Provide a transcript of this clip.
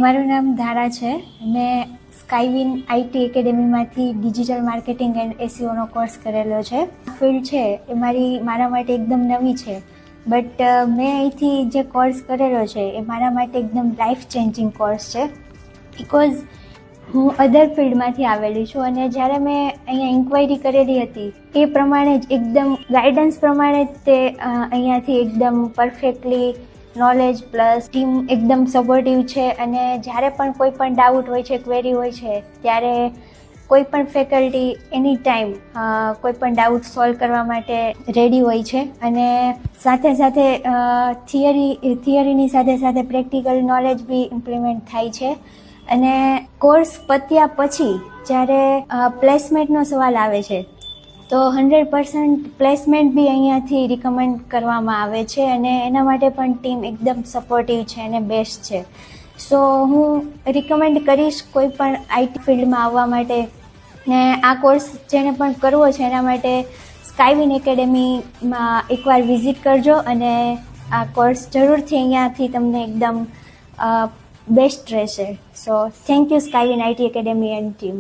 મારું નામ ધારા છે. મેં સ્કાયવિન આઈટી એકેડેમીમાંથી ડિજિટલ માર્કેટિંગ એન્ડ એસઈઓનો કોર્સ કરેલો છે. ફિલ્ડ છે એ મારા માટે એકદમ નવી છે, બટ મેં અહીંથી જે કોર્સ કરેલો છે એ મારા માટે એકદમ લાઈફ ચેન્જિંગ કોર્સ છે. બિકોઝ હું અધર ફિલ્ડમાંથી આવેલી છું અને જ્યારે મેં અહીંયા ઇન્ક્વાયરી કરેલી હતી એ પ્રમાણે જ એકદમ ગાઈડન્સ પ્રમાણે જ તે અહીંયાથી એકદમ પરફેક્ટલી નોલેજ પ્લસ ટીમ એકદમ સપોર્ટિવ છે અને જ્યારે પણ કોઈ પણ ડાઉટ હોય છે, ક્વેરી હોય છે, ત્યારે કોઈ પણ ફેકલ્ટી એની ટાઈમ કોઈ પણ ડાઉટ સોલ્વ કરવા માટે રેડી હોય છે. અને સાથે સાથે થિયરીની સાથે સાથે પ્રેક્ટિકલ નોલેજ બી ઇમ્પ્લિમેન્ટ થાય છે. અને કોર્સ પત્યા પછી જ્યારે પ્લેસમેન્ટનો સવાલ આવે છે તો 100% પ્લેસમેન્ટ બી અહીંયાથી રિકમેન્ડ કરવામાં આવે છે અને એના માટે પણ ટીમ એકદમ સપોર્ટિવ છે અને બેસ્ટ છે. સો હું રિકમેન્ડ કરીશ કોઈ પણ આઈટી ફિલ્ડમાં આવવા માટે, ને આ કોર્સ જેને પણ કરવો છે એના માટે સ્કાયવિન એકેડેમીમાં એકવાર વિઝિટ કરજો અને આ કોર્સ જરૂરથી અહીંયાથી તમને એકદમ બેસ્ટ રહેશે. So thank you Skywin IT academy and team.